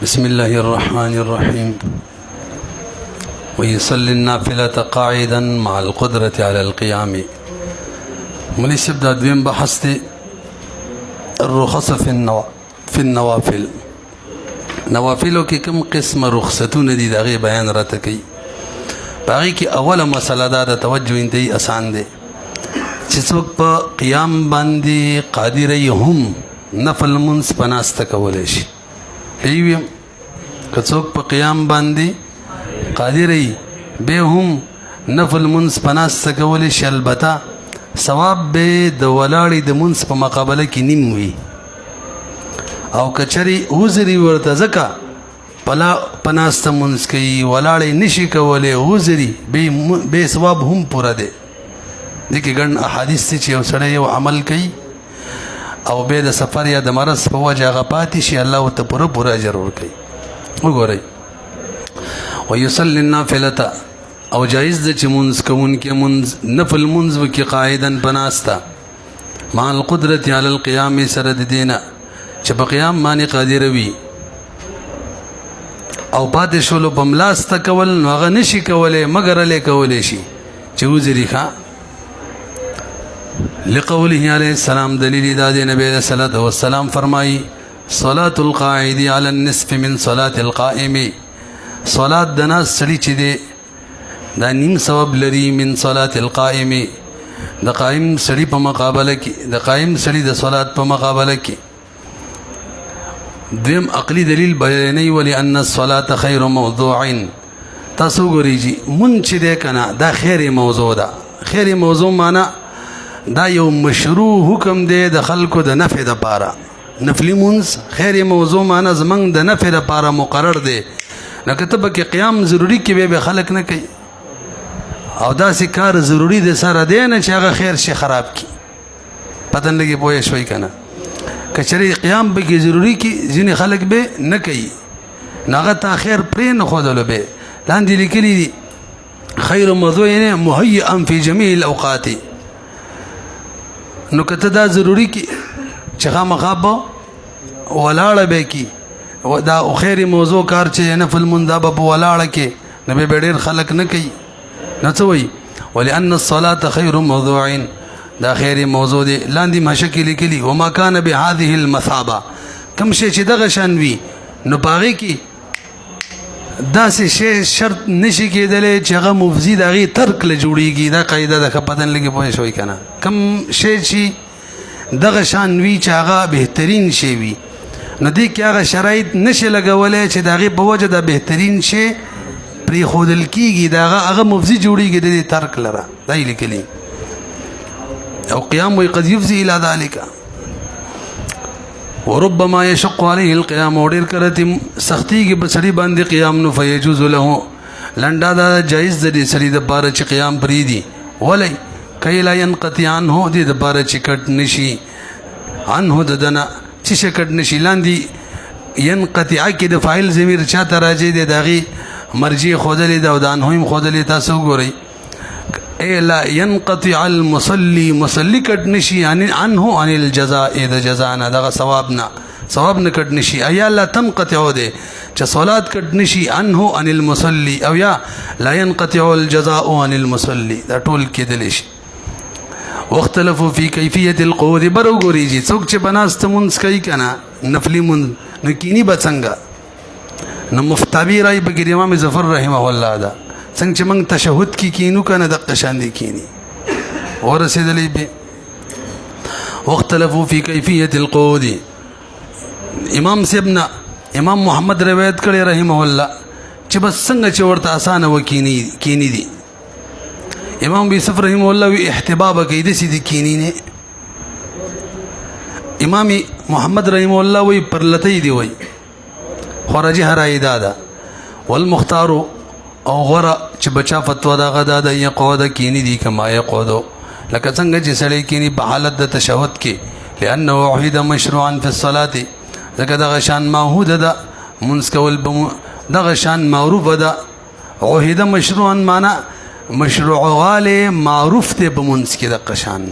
بسم الله الرحمن الرحيم ويصلي النافلة قاعدا مع القدرة على القيام. مولوی صاحب دا دویم بحث دی الرخص في النوافل. نوافلو کې کوم قسم رخصتونه دي دغه بیان راته کوي. باقي کې اوله مسله دا د توجه انتهي آسان دی چې څوک په قیام باندې قادر هم نفل منځ پناسته کولی شي. ایویم که څوک په قیام باندې قادر به هم نفل منځ پناسته کولی شي، البته ثواب به د ولاړې د منځ په مقابله کې نیم وي، او کچري عذري ورته ځکه پناسته منځ کوي ولاړې نشي کولی، عذري به ثواب هم پوره دی. دې کې ګڼ احادیث چې یو سړی یو عمل کوي او به د سفر یا د مرض په وجه هغه پاتې شي، الله ورته پوره اجر ورکوي. وګورئ، ويصلي النافلة او جایز ده چې منځ کوونکی منځ نفل منځ وکړي قاعدا پناسته مع القدرة على القيام سره د دینه چې په قیام باندې قادر وي، او پاتې شولو په ملاسته کول نو هغه نشي کولی مګر هلی کولی شي چې وزري ښه. لقوله علیه السلام دلیل دا دی، نبی علیہ الصلوۃ والسلام فرمایي صلاة القاعد على النصف من صلاة القائم. صلاة د ناس سړي چې دی دا نیم ثواب لري من صلاة القائم، د قائم سړي په مقابله کې، د قائم سړي د صلات په مقابله کې. دویم عقلی دلیل بیانوي ولأن الصلاة خیر موضوع. تاسو ګورئ چې مونږ چې دی که نه دا خیر موضوع ده. خیر موضوع معنا دا یو مشروع حکم دی د خلکو د نفع دپاره. نفلی مونځ خیر موضوع معنا زمونږ د نفع دپاره مقرر دی، لکه ته پکې قیام ضروري کې به خلک نه کوي، او داسې کار ضروري د سره دی نه چې هغه خیر شي خراب کړي. پتن لګي پوه شوي که نه؟ که چېرې قیام پکې ضروري کې ځینې خلک به نه کوي، نو هغه ته خیر پرې نه ښودلو به. لاندې لیکلي دي خیر موضوع یعنې مهیئا فی جمیع الاوقات. نو که ته دا ضروري کې چې خامخا به ولاړه به کې دا خیر موضوع کار چې نفل منځ دا به په ولاړه کې نو به ډېر خلک نه کوي. نو څه وایي ولأن الصلاة خیر موضوع، دا خیر موضوع دی. لاندې ماشه کې لیکلي وما کان بهذه المثابه، کوم شی چې دغه شان وي نو په هغې کې داسې شی شرط نشي کېدلی چې هغه مفضي د هغې ترک له جوړېږي. دا قاعده ده، ښه پتن لګې پوه شوئ که نه؟ کوم شی چې دغه شان وي چې هغه بهترین شی وي نو دې کې هغه شرایط نشي لګولی چې د هغې په وجه د بهترین شی پرېښودل کېږي، د هغه مفضي جوړېږي د دې ترک لره. دا یې لیکلي. او قیام وی قد یفضي الى ذلك وربما يشق عليه القيام، اور ډېر کله سختي کې په سړي باندې قیام نو فيجوز له لنډا دا جایز دی سړي د پاره چې قیام پرېږدي. ولی کای لا ينقطع عنه، دې د پاره چې کټ نشي عنه د دنه چې شي کټ نشي. لاندې ينقطع کې د فاعل ضمیر چاته راځي دی، د هغې مرجع ښودلې ده او د عنه هم ښودلې. تاسو وګورئ لا ينقطع المصلي، مصلي کټ نشي عنه عن الجزاء، د جزا نه دغه ثواب نه کټ نشي. ایا لا تنقطع دی چې صلات کټ نشي عنه عن المصلي، او یا لا ينقطع الجزاء عن المصلي، دا ټول کېدلی شي. واختلفوا في كيفية القعود. بر وګورئ چې څوک چې بناسته مونځ کوي که نه نفلي مونځ نو کینی به څنګه؟ نو مفتابي رایي پکې د امام ظفر رحمه الله ده، څنګه چې موږ تشهد کې کینو که نه دقه شان دي کینی. ورسېدلی به واختلفوا في كيفية القعود. امام صاحب نه امام محمد روایت کړی رحمه الله چې بس څنګه چې ورته اسانه کینی دي. امام یوسف رحمه الله وی احتباب کوي داسې دي کینی نه. امام محمد رحمه الله وی پرلتی دی وی خارجي هرای دادا والمختار او غره چې بچا فتوا دا غدا د یقود کینی دي کما یقود، لکه څنګه چې سړی کینی په حالت د تشهود کې، لانه وحید مشروعا فی الصلاه، ځکه دغه شان معهود ده منځ کول دغه شان معروف ده. وحید مشروعا معنا مشروع غاله معروف ته په منځ کې دغه شان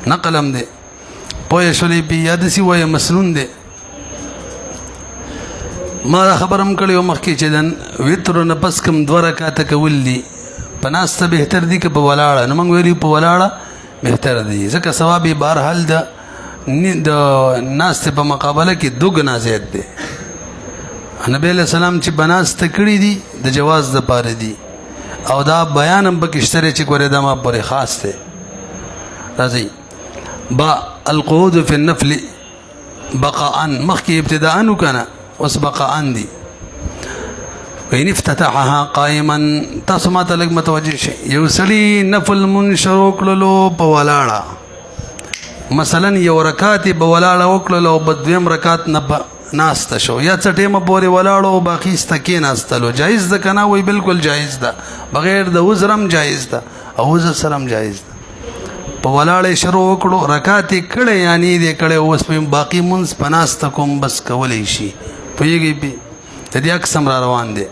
نقلم ده پوه شولې په یاد سی وای مسنون ده. ما دا خبرم کړی و مخکې چې د وترو نه پس کوم 2 رکعاته کول دي په ناسته بهتر دي که په ولاړه؟ نو موږ ویلي په ولاړه بهتر دي، ځکه ثواب یې بهرحال د ناستې په مقابله کې 2 ګنا زیات دی. نبی علیہ السلام چې بناسته کړي دي د جواز د پاره دي، او دا بیان هم پکې شته چې ګورې دا ما پورې خاص دی. راځئ با القعود فی النفل بقاء، مخکې ابتداء وکنه اوس بقاء دي. وین افتتحها قائما، تاسو ماته لږ متوجه شئ. یو سړي نفل مون شروع کړلو په ولاړه، مثلا یو رکعت په ولاړه وکړلو او په 2 رکعت نه ناسته شو، یا څه ټیمه پورې ولاړو او باقي سته ناستلو، جایز ده که نه؟ وایي بالکل جایز ده، بغیر د عذرم جایز ده او عذر سره هم جایز ده. په ولاړې شروع وکړو، رکعت یې کړی یعنې دې کړی، اوس په باقي مونځ په ناسته کوم بس کولی شي. پوهېږئ پې د دې عکس هم را روان دی.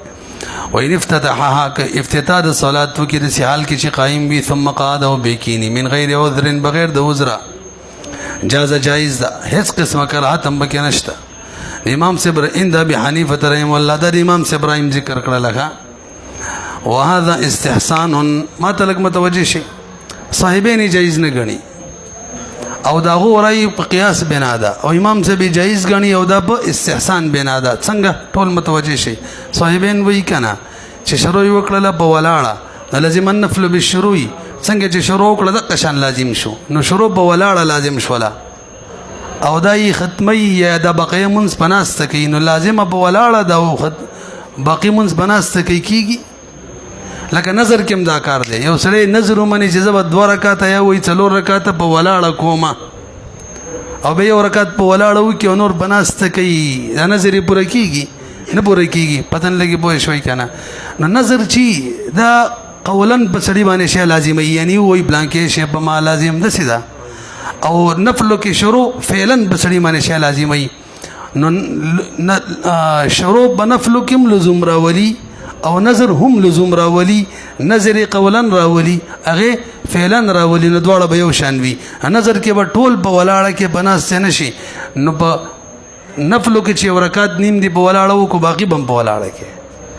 وین افتتحها، که افتتاح د صلات وکړي داسې حال کې چې قایم وي، ثم قعد او بکیني من غیر عذر، بغیر د عذره، جاز جایز ده، هیڅ قسمه کراهت هم پکې نشته. امام صاحب عند ابي حنیفه رحمه الله دا امام صاحب ابراهیم ذکر کړل لکه وهذا استحسان، ما تلک متوجه شي صاحبین جایز نه غني او دا غو راي په قياس بنا ده، او امام صاحب جایز غني او دا په استحسان بنا ده. څنګه ټول متوجه شي؟ صاحبین وی کنه چې شروع وکړه په ولاړه لازم النفل بالشروع، څنګه چې شروع وکړه د قشان لازم شو، نو شروع په ولاړه لازم شولا، او دای ختمی یا د بقیه منځ پناسته کوي، نو لازمه په ولاړه دا باقی منځ پناسته کوي کیږي. لکه نظر کې هم دا کار دی، یو سړی نظر ومني چې زه به 2 رکعاته یا وایي 4 رکعاته په ولاړه کومه، او به 1 رکعت په ولاړه وکړي او نور پناسته کوي، دا نظر یې پوره کیږي؟ نه پوره کیږي. پته نه لګي پوه شوي که نه؟ نو نظر چې دا قولا په سړي باندې شی لازموي، یعنی وایي بلانکې شی په ما لازم داسې ده، او نفلو کې شروع فعلا بسړي باندې شی لازمي، نو شروع بنفلو کې هم لزوم راولي او نظر هم لزوم راولي، نظر قولا راولي هغه فعلا راولي، نو دواړه به یو شان وي. نظر کې به ټول په ولاړه کې بناسته نشي، نو په نفلو کې چې ورکات نیم دی په ولاړه وکړو، باقي به په ولاړه کې.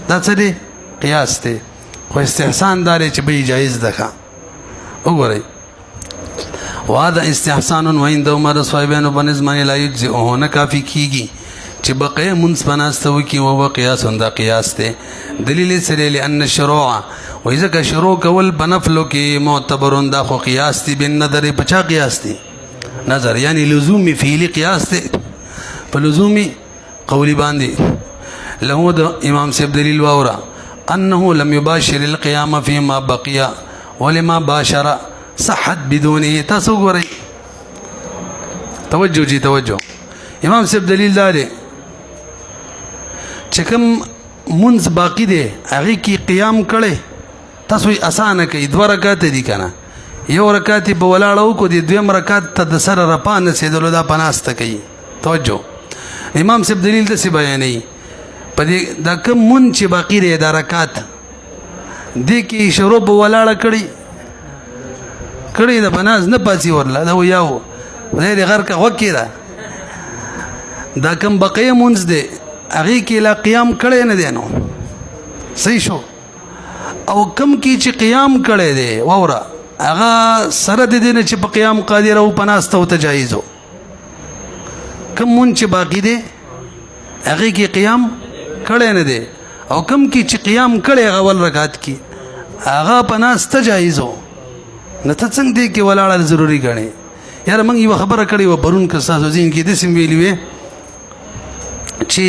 دا څه دی؟ قیاس دی، خو استحسان دار چې به جایز ده. وګورئ وهذا استحسان وعند عمر صاحبانو بنظمان لا يجزئه، نه کافی کیږي چې بقیه منځ پناسته وکړي، او قیاس دا قیاس دی. دلیل سره لأن الشروع، وإذا که شروع کول بنفلو کې معتبرون، دا خو قیاس دی. بالنظر په چا قیاس دی؟ نظر یعنی لزومی فعلی قیاس دی په لزومی قولی باندې. له د امام صاحب دلیل واورا انه لم يباشر القيام فيما بقي ولما باشر صحت بدونه. تاسو ګورئ، توجه جی توجه، امام صاحب دلیل دا دی چې کوم منځ باقی دی هغې کې قیام کړی، تاسو یې اسانه کوي. 2 رکعت دي که نه، 1 رکعت یې په ولاړه وکړو، د 2م رکعت ته د سره رپا نڅېدلو دا پناسته کوي. توجه، امام صاحب دلیل داسې بیانوي په دې دا کوم منځ چې باقی دی دا رکعت دې کې شروع په ولاړه کړي د بناز نه پاسي ورله، دا یاو خدای دې غر که وکې ده. دا کم بقیه منځ دی هغې کې لا قیام کړی نه دی، نو صحیح شو. او کم کې چې قیام کړی دی واوره، هغه سره د دې نه چې په قیام قادر او په ناسته ورته جایز و. کم منځ چې باقي دی هغې کې قیام کړی نه دی، او کم کې چې قیام کړی هغه اول رکعت کې هغه په ناسته جایز و. نه ته څنګه دی کې ولاړه ضروري ګڼې؟ یاره موږ یوه خبره کړې وه پرون، که ستاسو ذهن کې داسې ویلي وې چې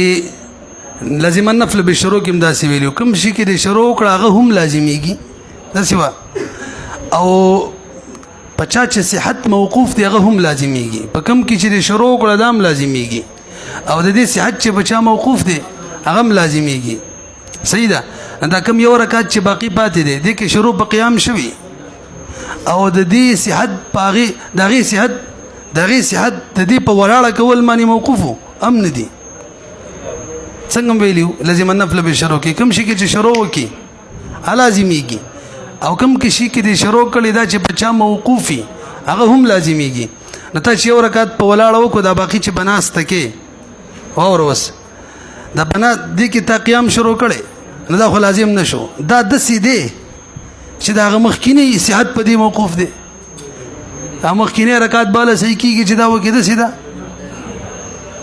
لازم النفل بالشروع کې هم داسې ویلي وو، کوم شي کې د شروع وکړه هغه هم لازمیږي، داسې وه. او په چا چې صحت موقوف دی هغه هم لازمیږي، په کوم کې چې د شروع وکړه دا هم لازمیږي، او د دې صحت چې په چا موقوف دی هغه هم لازمیږي. صحیح ده؟ دا کوم 1 رکعت چې باقي پاتې دی دې کې شروع په قیام شوي، او د دې صحت پاغي دغه صحت د دې په ولاړه کول باندې موقوفو امن دي. څنګه ویلو لازم النفل بالشروع کې کوم شي کې چې شروع وکي لازمیږي، او کوم کې شي کې د شروع کړي دا چې بچا موقوفي هغه هم لازمیږي. نو ته چې 1 رکعت په ولاړه وکړو، دا باقي چې بناسته کې واور وس دا بنا دې کې تا قیام شروع کړي نو دا خو لازم نشو دا داسې دی چې دا هغه مخکینی صحت په دې موقوف دی دا مخکینی رکعت بالا صحیح کېږي چې دا وکړي داسې ده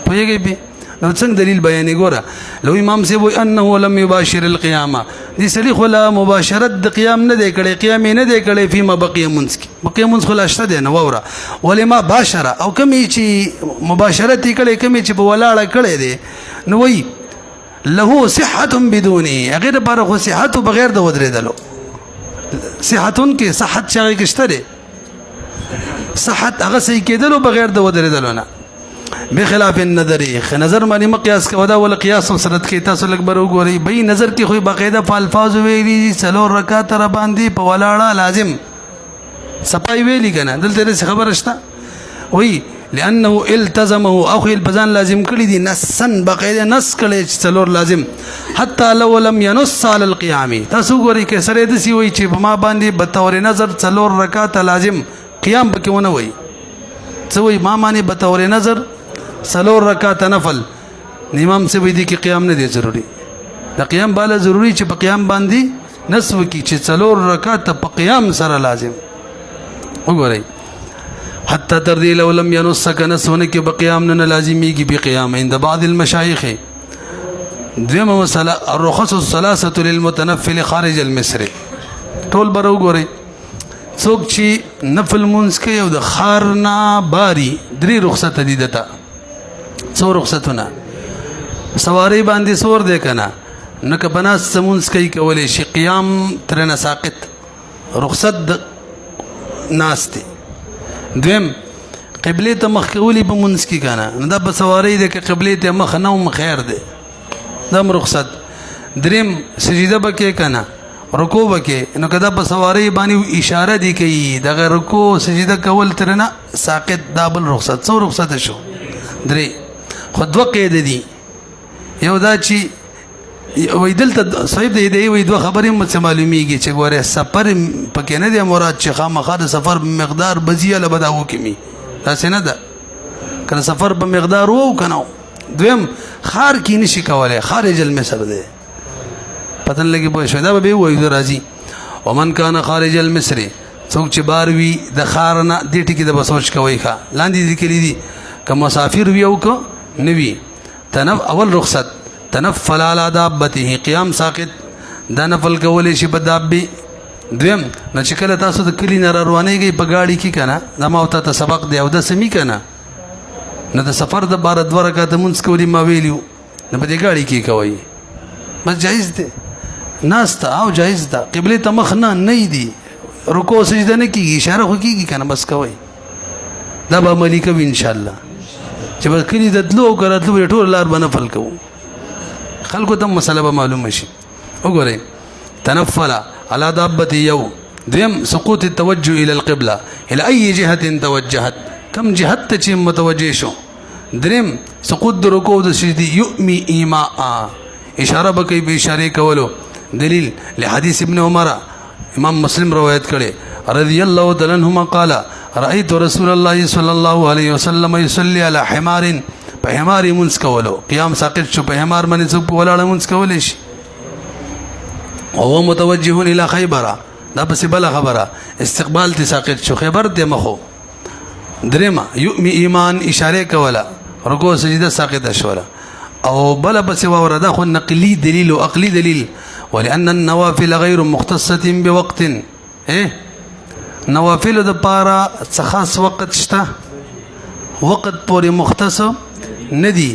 پوهېږئ پې نو څنګه دلیل بیانې ګوره لو امام صاحب وایي انه لم یباشر القیامه دې سړي خو لا مباشرت د قیام نه دی کړی قیام یې نه دی کړی فیما بقیه منځ کې بقیه منځ خو لا شته دی نو واوره ولما باشره او کومې چې مباشرت یې کړی کومې چې په ولاړه کړی دی نو وایي له صحت بدونه هغې دپاره خو صحت بغیر د ودرېدلو صحتون کې صحت چې هغې کې شته دی صحت هغه صحیح کېدلو بغیر د ودرېدلو نه بخلاف النظر نظر باندې مقیاس کوه دا ول قیاس سرت کې تاسو لږ بر وګورئ به نظر کې خو باقاعده په الفاظ ویلي څلور رکعات را باندې په ولاړه لازم صفای ویلي کنه دلته څه خبره شته وی لانه التزمه او البزان لازم کړی دي نسن باقاعده نس کړي چې څلور لازم حتی لو لم ينص على القيام تاسو ګورئ کې سره د سی وی چې په ما باندې به تور نظر څلور رکعات لازم قیام پکې ونه وي څه وی ما باندې به تور نظر څلور رکعات نفل امام سے وی دي کې قیام نه دی ضروری د قیام بالا ضروری چې په قیام باندې نسو کې چې څلور رکعات په قیام سره لازم وګورئ حتى تردي لو لم ينصك نسونه کې په قیام نه لازميږي په قیام عند بعض المشايخ دویمه مسله الرخص الثلاثه للمتنفل خارج المصر ټول برو ګورئ څوک چې نفل مونږ کوي او د خارنا باري درې رخصت دي دته څو رخصتونه سواری باندې سور دی کنه نو که بناس سمونس کوي کولی شي قیام ترنه ساقط رخصت ناستی دویم قبله ته مخ کولی په مونس کې کنه نو دا په سواری دی که قبله ته مخ نه هم خیر دی دا رخصت دریم سجده بکې کنه رکوع بکې نو کدا په سواری باندې اشاره دی کوي دغه رکوع سجده کول ترنه ساقط دا بل رخصت څو رخصت شو درې خو دوه قید دي یو دا چې وای دلته صاحب دی وای دوه خبرې مت معلومیږي چې ګوره سفر پکې نه دی مراد چې خامخا د سفر مقدار بزیه لبداو کمی دا څنګه ده کله سفر په مقدار وو کنه دویم خار کې نشي کولای خارج المصر دی پتن لګي په شودا به وای راځي ومن کان خارج المصر څوک چې بار وی د خار نه دې ټکی د بسوچ کوي ښا لاندې دې کلی دي که مسافر وی او کو نوی تنف اول رخصت تنفل على دابته قیام ساقط دا نفل کولی شي په دابې دویم نو چې کله تاسو د کلی نه روانېږئ په ګاډي کې کنه دا ما ته سبق دی او د سمی کنه نو د سفر د بار دوه رکعات مونږ کولی ما ویلیو نو په دې ګاډي کې کوي بس جایز دی ناسته او جایز ده قبله ته مخ نه دی رکوع سجده نه کیږي اشاره خو کیږي کنه بس کوي دا به عملي کوي ان شاء الله چې بس کلی د تلو کړه ټول لار بنفل کوو خلکو ته مسله به معلومه شي وګورئ تنفل على دابته یو دویم سقوط التوجه الى القبله الى اي جهه توجهت كم جهت ته چې متوجه شو دریم سقوط د رکوع د سجدي يؤمي ایماء اشاره به کوي به اشاره کولو دلیل لحديث ابن عمر امام مسلم روایت کړي رضی الله تعالی عنهما قال رأيت رسول الله صلى الله عليه وسلم يصلي على حمار په حمار منځ کولو قیام ساقط شو په حمار باندې څوک ولاړ منځ کولې شي او متوجه الى خیبر دا پس بل خبره استقبال ته ساقط شو خیبر ته مخو درما یؤمی ایمان اشاره کوله رکوع سجده ساقط شوله او بل پس ورده خو نقلی دلیل او عقلی دلیل ولأن النوافل غير مختصة بوقت نوافل د پاره خاص وخت شته وخت پورې مختص ندی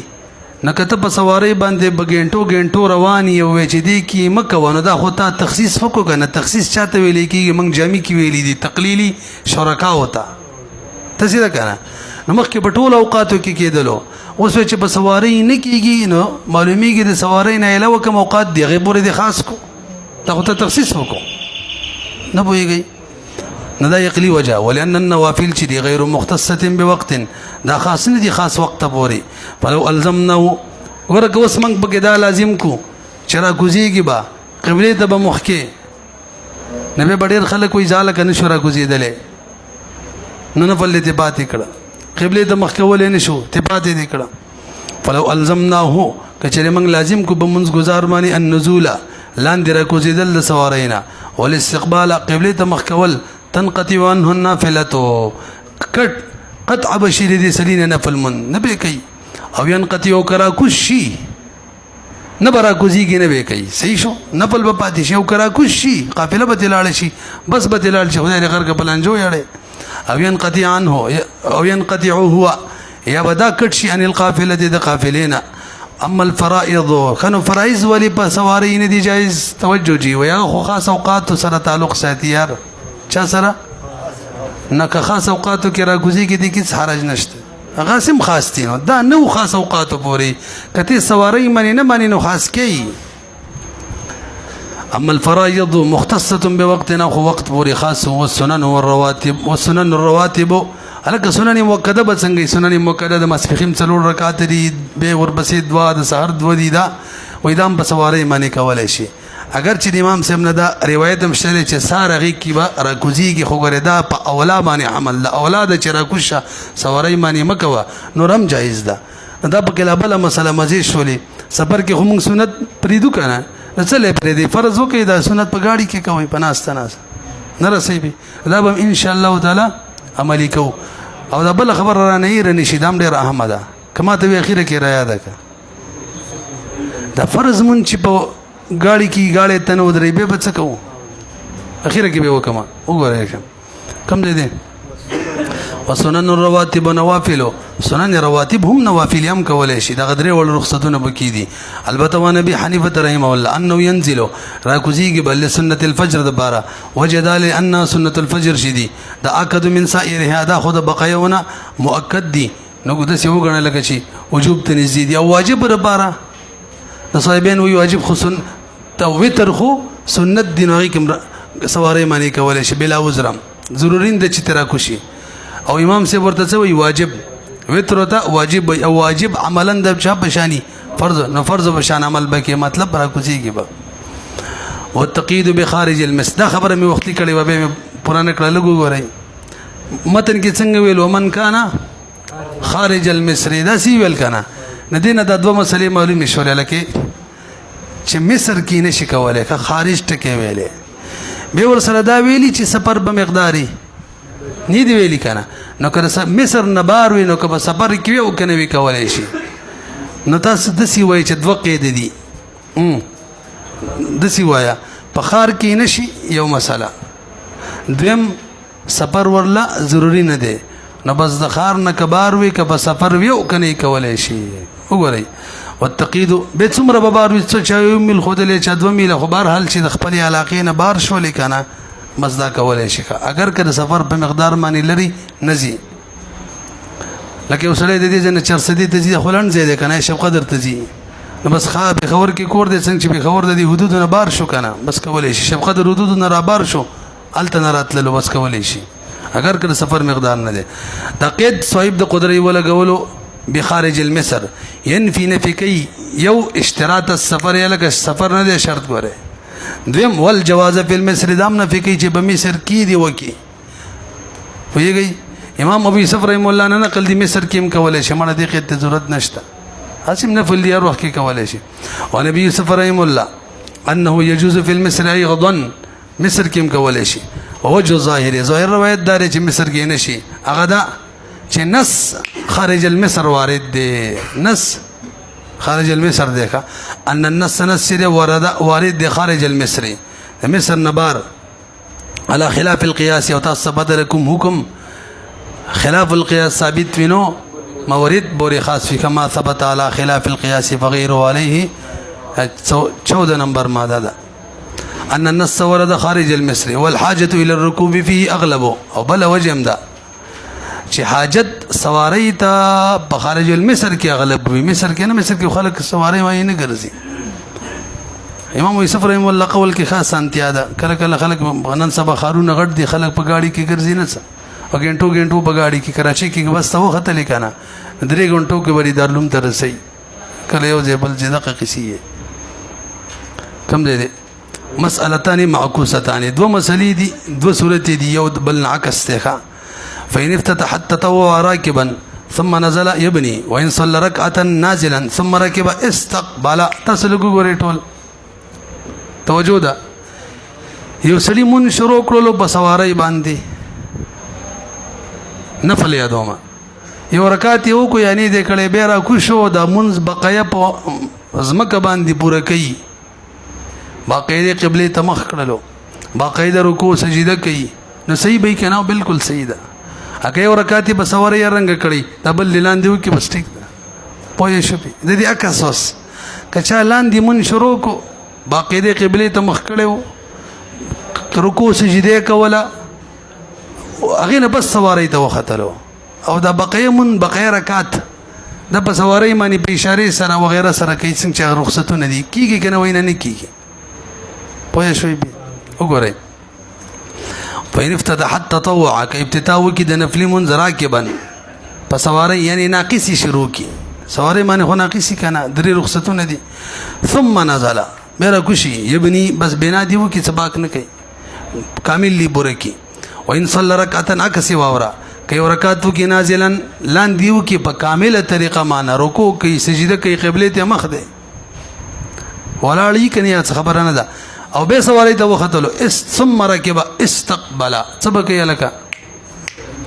نکته په سواری باندې بغینټو رواني او چې دی کی مکه ونه دا خو ته تخصیص وکړو کنه تخصیص چاته ویلې کیږي موږ جامع کی ویلې دي تقلیلی شرکا ہوتا تاسو دا کنه نو مخکې په ټول اوقاتو کې کېدلو اوس چې په سواری نه کیږي نو معلومیږي د سواری نه علاوه کوم اوقات دی غیبره دي خاص کو دا خو ته تخصیص وکړو نه پوهیږي ندا یقلی وجه ولأن النوافل چې دی غیر مختصه بوقت دا خاص نه دي خاص وخت پورې فلو الزمنا ورګه اوس موږ به دا لازم کو چر کوزیږي با قبله ته به مخکې نبی ډېر خلک وې ځاله کنه شورا کوزیدلې نو نه فلته پاتې کړه قبله ته مخکې ولې نشو ته پاتې دې کړه فلو الزمناه کچره موږ لازم کو به منځ گزار باندې النزول لاندې را کوزیدل د سوارینا والاستقبال قبله ته مخ کول تنقطع عنه النافله قطع بشیر دي سلین نفل من نه به کوي او ينقطع کرا کوشي نه برا کوزيږي نه به کوي صحیح شو نفل به پاتې شي او کرا کوشي قافله به تلاړ شي بس به تلاړ شي خدای غر کپلان جو یړي او ينقطع عنه او ينقطع هو یا بدا کټ شي ان القافله د قافلینا اما الفرائض خنو فرائض ولی په سواری نه دي جایز توجه جی ویا خو خاص اوقات سره تعلق ساتي یار چا سره نه که خاص اوقاتو کې راګوزي کې دي کې حرج نشته غاسم خاص دي نو دا نو خاص اوقاتو پوری کته سواری منی نه منی نو خاص کی اما الفرائض مختصه بوقتنا خو وقت پوری خاص او سنن الرواتب الک سنن مؤکده بسنګي سنن مؤکده د مسفخیم څلور رکعات دي به ور بسې دوا د سحر دو دي دا وېدام په سواری منی کولای شي اگر چې امام صاحب نه دا روایت مشته چې سارغي کی با راکوزي کی خو ګره دا په اولا باندې عمل لا اولاد چې راکوشه سواری باندې مکوا نورم جایز ده دا په کله بل مسله مزي شولې سفر کې هم سنت پریدو کنه نڅلې پریدي فرض وکي دا سنت په گاڑی کې کوي پناستناس نه رسېبي دا به ان شاء الله تعالی عملي کو او دا بل خبر را نه یې رنشي دام ډېر احمد ده کما ته اخیره کې را یاد ده دا فرض مون چې په گاڑی کی گاڑی تنو درې به بچ کو اخیره کې به وکما وګورئ کم دې دي وسنن الرواتب نوافل سنن رواتب هم نوافل هم کولای شي دا غدري ول رخصتونه بکی دي البته و نبي حنیفه رحمه الله انه ينزل راکوزیږي بل سنت الفجر د بارا وجدال ان سنت الفجر شدي دا اكد من سائر هذا خود بقيونه مؤكد دي نو د سی وګڼل کچي وجوب تنزيد او واجب د بارا د صاحبین وی واجب خصن تو وتر خو سنت دي نو کوم سواره معنی کولای شي بلا وزرم ضرورین د چترا کوشي او امام سے ورته وی واجب وتر ته واجب او واجب عملا د چا بشانی فرض نو فرض بشان عمل بکې مطلب را کوزيږي به والتقييد بخارج المسجد خبره می وختي کړي و به پرانه کړه لګو غوري متن کې څنګه ویلو من کانا خارج المصر دا سی ویل کنا ندینه د دوه مسلې معلومه شولې لکه چې مصر کې نشي کولای که خارج ټکه ویلې به ور سره دا ویلي چې سفر به مقداري نی دی ویلی کنه نو کله مصر نه بار وي نو که سفر کې او کنه وی کولای شي نو تاسو د سی وای چې دوه قید دي د سی وایا په خار کې نشي یو مسله دویم سفر ورلا ضروری نه دی نو بس د خار نه کبار وي که په سفر وی او کنه کولای شي وګورئ والتقييد به څومره به بار وي چې یو میل خود له چا 2 میل خو بار حل چې د خپل علاقې نه بار شو لیکنه مزدا کولای شي اگر که سفر په مقدار باندې لري نزي لکه وسله د دې جن چرسدي ته ځي خلن زیاده کنه شب قدر ته ځي نو بس به خبر کې کور دي څنګه چې به خبر د حدود نه بار شو کنه بس کولای شي شب قدر حدود نه را بار شو الته نه راتللو بس کولای شي اگر که سفر مقدار نه ده د قید صاحب د قدرت ولا غولو بخارج المصر ينفي نفي کوي یو اشتراط السفر یا لکه سفر نه ده شرط غره دویم والجواز فی المصر دام نفي کوي چې په مصر کې دی وکی ویږي امام ابو یوسف رحم الله نه نقل دی مصر کې هم کولای شي مړه دې قید ضرورت نشته حاسم نفل دی روح کې کولای شي او نبی یوسف رحم الله انه يجوز في المصر ايضا مصر کې هم کولای شي وجه ظاهر روایت دار چې مصر کې نشي هغه دا چې نص خارج المصر وارد دی نص خارج المصر دیکھا ان النص نص وارد دی خارج المصري مصر نبار على خلاف القياس او تصبت لكم حكم خلاف القياس ثابت منه مورد بوري خاص في كما ثبت على خلاف القياس فغيره عليه 14 نمبر ماده ده ان النص ورد خارج المصري والحاجه الى الركوب فيه اغلب او بل وجه ده چې حاجت سواری ته په خارج المصر کې اغلب وي مصر کې نه مصر کې خلک سواری وای نه ګرځي امام یوسف رحم الله قول کې خاص انتیا ده کله کله خلک نن سبا خارونه غټ دي خلک په گاڑی کې ګرځي نه څه او ګنټو په گاڑی کې کراچي کې بس تو خته لیکنه 3 غنټو کې وری دارلوم ته رسي کله یو ځبل جدقه قصيه کم دې مسألتان معكوستان دو مسلې دي دو صورت دي یو بل عکس ته فإن افتتح التطوع راكبا ثم نزل يبني وإن صلى ركعة نازلا ثم ركب استقبل. تاسو لږ وګورئ ټول توجه ده. یو سړي مون شروع کړلو په سوارۍ باندې نفل یادومه یو رکعت یو کو یعنی د کړه بیا را کو شو د منځ بقایه په ځمکه باندې پوره کوي باقاعده قبله ته مخ کړلو باقاعده رکوع سجده کوي نو صحیح به کنه بالکل صحیح ده. هغه یو رکعت په سوارۍ رنګ کړی دبل لاندې وکي بس ټیک ده پوه شو د دې اکاسوس کچا لاندې مون شروع کو باقاعده قبله ته مخ کړو رکوع سجده کوله هغه نه بس سوارۍ ته وختلو او دا بقیه من بقیه رکعت د په سوارۍ باندې په اشاره سره وغیرہ سره کوي څنګه چې رخصتونه دي کیږي کنه وینه نه کیږي پوه شوي وګورئ. فإن افتتح التطوع كابتداء وکي د نفلي منځ راکبا په سوارۍ یعنی ناقصي شروع کی سوارۍ باندې خو ناقصي کنه درې رخصتونه دي ثم نزل میرا کوشي یبني بس بنا دی وکي سباق نه کوي کامل لی برکی. وإن صلى ركعة عكسي واورا کي رکعت کی نازلا لان دیو کی په کامله طریقه معنا رکوع کوي سجده کوي قبله ته مخ ده ولاړی کني خبره نه ده او به سوالي ته وختلو ثم ركب استقبل سبق یلکا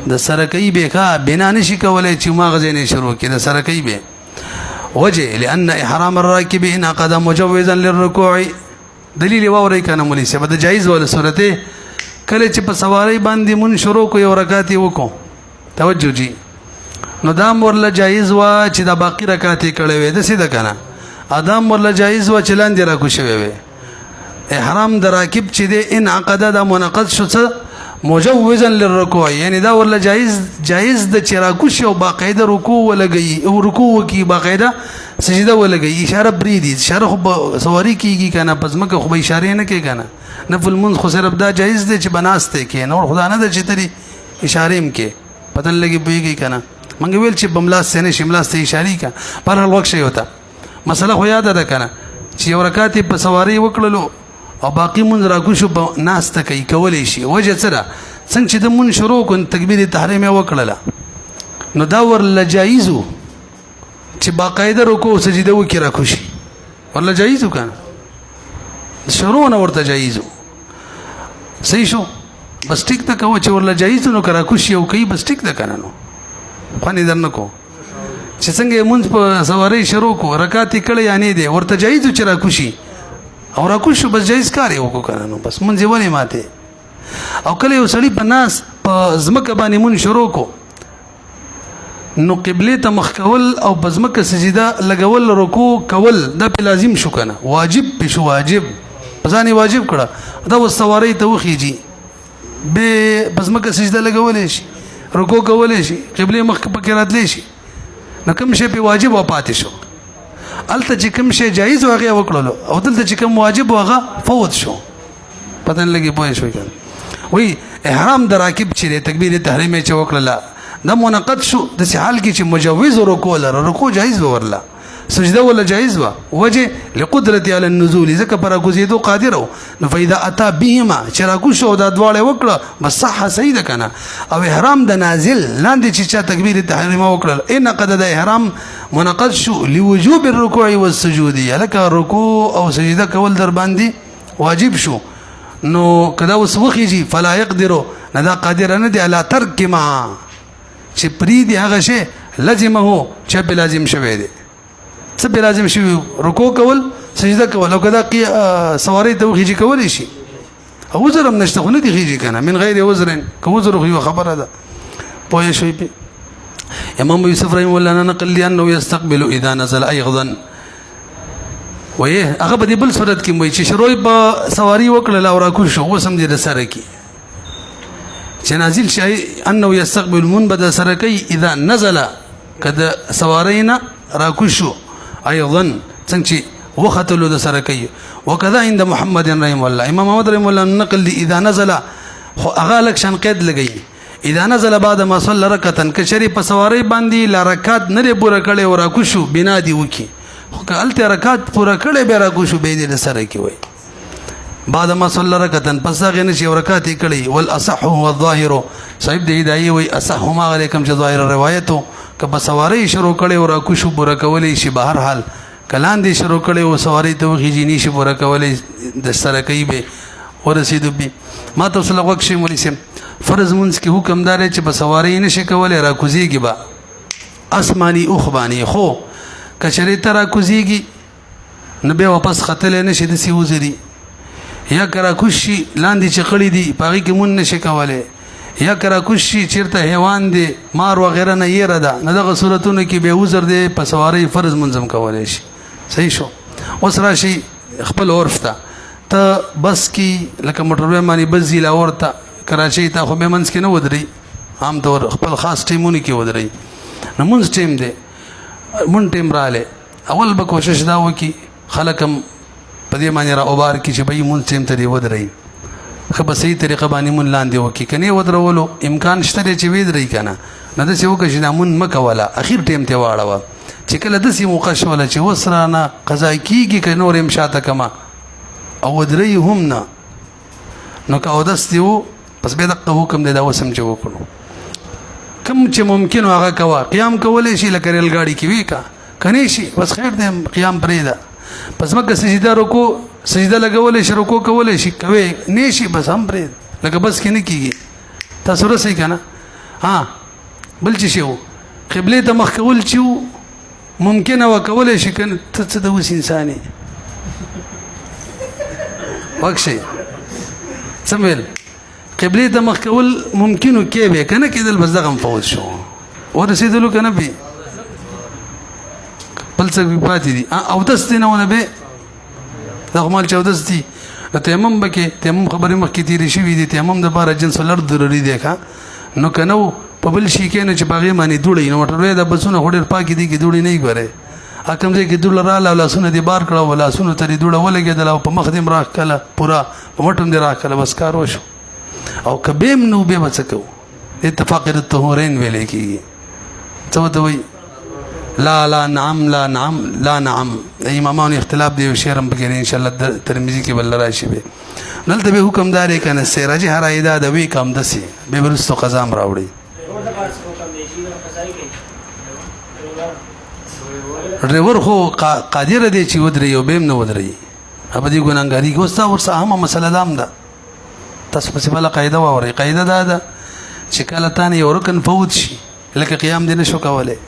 د سرکې به کا بنا نشي کولای چې ما غزنه شروع کړي د سرکې به وجه لأن احرام الراكب ان قد مجوزا للركوع دلیل واوري کنه مولي شه بده جایز ولا صورته کله چې په سواری باندې مون شروع کو یو رکعت وکړو توجه جی نو دا مرله جایز وا چې دا باقی رکعت کړي وې د سیده کنه ادم مرله جایز وا چې لاندې را کو شوی وې احرام دراکب چې د ان عقد دا منعقد شو څه مجوزا للركوع یعنی دا ورله جایز د چې را کو شو باقاعده رکوع ولګي او رکوع کی باقاعده سجده ولګي اشاره بریدي اشاره خو سواری کیږي کنه پس مکه خو به اشاره نه کوي کنه نفل منځ خو صرف دا جایز دی چې بناسته کې نور خدا نه د چتري اشاره م کې پتن لګي بويږي کنه منګ ویل چې بملا سینه شملا ست اشاره کا پر هر وخت شي ہوتا مسله خو یاد ده کنه چې یو رکعت په سواری وکړلو او باقی منځ را کو شو ناسته کوي کولې شي وجه سره څنګه چې د مون شروع کو تکبیر تحریم وکړله نو دا ور جایزو چې باقاعده رکوع سجده وکړه را کوشي ور جایزو کنه شروع نه ورته جایزو صحیح شو بس ټیک تا کوه چې ورله جایزو نو کرا کوشي او کوي بس ټیک تا کنه نو فانی درنه کو چې څنګه مونږ په سواری شروع کو رکعت کړه یعنی دی ورته جایزو چې را کوشي او را کوشو بس جایز کار یو کو کنه نو بس مونږ ولې ماته او کله یو سړی په ناس په زمکه باندې مون شروع کو نو قبله ته مخ کول او بزمکه سجده لګول رکوع کول دا په لازم شو کنه واجب په شو واجب ځاني واجب کړه دا وسواري ته وخیږي به بزمکه سجده لګول شي رکوع کول شي قبله مخ په راتلی شي نو کوم شی په واجب و پاتې شو الته چې کوم شی جایز واغه وکړلو او دلته چې کوم واجب واغه فوت شو پتن لګي پوه شو کنه وی احرام دراکب چې تکبیر تحریم چې وکړه دا منعقد شو د حال کې چې مجوز رکوع لره رکوع جایز ورلا سجده ولا جایز وا وجه لقدرت على النزول ذکر پر غزیدو قادر نو فاذا اتى بهما چرګو شو دا دواړه وکړه بس صح صحیح ده کنه او احرام د نازل لاندې چې چا تکبیر تحریم وکړه ان قد د احرام منعقد شو لوجوب الركوع والسجود لکه رکوع او سجده کول در باندې واجب شو نو کدا وسوخیږي فلا يقدر ندا قادر نه دی على ترک ما چې پری دی هغه شی لازمه چې به لازم شوی دی څه به لازم شوی رکوع کول سجده کول او کدا سواری ته وخیږي کول شي او وزرم نشته خو نه دی خیږي کنه من غیر وزر کو وزر خو خبره ده پوه شوی په امام یوسف رحمه الله نقل لانه يستقبل اذا نزل ايضا وې هغه په دې بل صورت کې وایي چې شروع په سواری وکړه او را کو شو وسم دې سره کې چې نازل شي انه يستقبل منبدا سرکی اذا نزل کده سوارینا را کو شو ايضا څنګه وختلو د سرکی وکذا عند محمد رحمه الله امام محمد رحمه الله نقل دي اذا نزل خو هغه لک شان قید لګي اذا نزل بعد ما صلى ركعه کشری په سواری باندې لرکات نه پورا کړي او را کو شو بنا دی وکي خو کله رکعت پورا کړي به را کو شو به دې سره کې وای بعد ما صلى ركعه پس هغه نشي رکعت کړي والاصح هو الظاهر صاحب دې هدايه وای اصح ما علیکم چې ظاهر روایتو که په سواری شروع کړي او را کوشو بوره کولی شي به هر حال کلان دې شروع کړي او سواری ته وخیږي نشي بوره کولی د سره کوي به ورسېدو به ما ته وسله وخت شي مولي سم فرض منځ کې حکم دار چې په سواری نشي کولی را کوزيږي به اسماني اوخباني خو کچري ته را کوزيږي نو به واپس خطل نشي د سی وزري یا کرا کوشي لاندې چې خړې دي پاغي کې مون نشي کولی یا کرا کوشي چیرته حیوان دی مار وغیرہ نه یې ردا نه دغه صورتونو کې به وزر دی په سواری فرض منظم کولای شي صحیح شو اوس راشي خپل عرف ته بس کې لکه موټر باندې بس ضلع ورته کراچۍ ته خو به منځ کې نه ودري عام طور خپل خاص ټیمونه کې ودري نو مونږ ټیم دی مون ټیم رااله اول به کوشش دا وکي خلکم په دې باندې را اوبار کی چې به مون ټیم ته دی ودري خو په صحیح طریقه باندې مون لاندې وکي کني ودرولو امکان شته چې ودري کنه نه د څه وکړي چې مون مکه ولا اخیر ټیم ته واړه چې کله د سی موقع شول چې وسرانه قضا کیږي که نور امشاته کما او ودري هم نه نو که اودستیو پس به د حکم دی دا وسم چې وکړو کم چې ممکن هغه کوا قیام کولای شي لکه ریل گاډي کې وی کا کني شي بس خیر دې قیام پرې ده پس مکه سجده رکو سجده لګولې شي رکو کولای شي کوي نه شي بس هم پرې لکه بس کې نه کیږي تاسو رسې کنه ها بل چې شو قبله ته مخ کول چې ممکن او کولای شي کنه ته د وس انساني واکشي سمول قبله ته مخ کول ممکنو کې به کنه کېدل بس دغه فوت شو ورسېدلو کنه به بل څه پاتې دي او دستینهونه به دغه مال چودس دي تیمم بکې تیمم خبرې مخکې تیرې شوې دي تیمم د بار جنس لر ضروري دی ښا نو کنه په بل شي کې نه چې باغې باندې دوړې نو ټول دا بسونه هډر پاکي دي کې دوړې نه ګره حکم دې کې دوړ را لا سونه دي بار کړه ولا سونه ترې دوړ ولګېدل او په مخ دې راخ کله پورا په مټم دې راخ کله بس کار وشو او کبیم نو به بچو اتفاق الطهورين ویلې کیږي څه ته وي لا نعم لا نعم لا نعم امامان اختلاف دی شعرم بګین ان شاء الله ترمذی کې بل راشي به نلته به حکم دار کنه سراج هرایدا د وی کم دسي به ورستو قزام راوړي ډرایور خو قادر دی چې ودري او بهم نه ودري ابدي ګونګاری ګوستا ورسه هم مسله دام ده تاسو په سیمه قاعده ووري قاعده ده چې کله تانه یو رکن فوت شي لکه قیام دې نشو کولای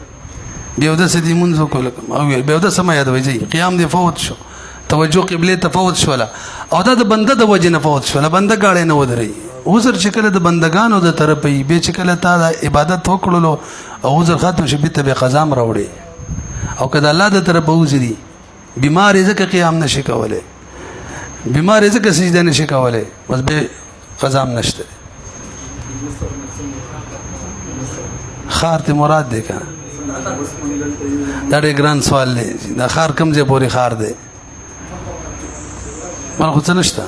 بیا د سدي منځو کول او بیا د سم یاد وځي قیام دې فوت شو توجه قبله ته فوت شو او دا د بنده د وجه نه فوت شو بنده غاړې نه ودري وزر چې کله د بندگانو د طرفې به چې کله تا د عبادت وکړلو او وزر ختم شي به ته قزام راوړي او کله الله د طرف وزري بیمار ځکه قیام نشي کولای بیمار ځکه سجده نشي کولای بس به قزام نشته خار ته مراد دی کنه دا ډېر ګران سوال دی دا خار کوم ځای پورې خار دی مال خو څه نشته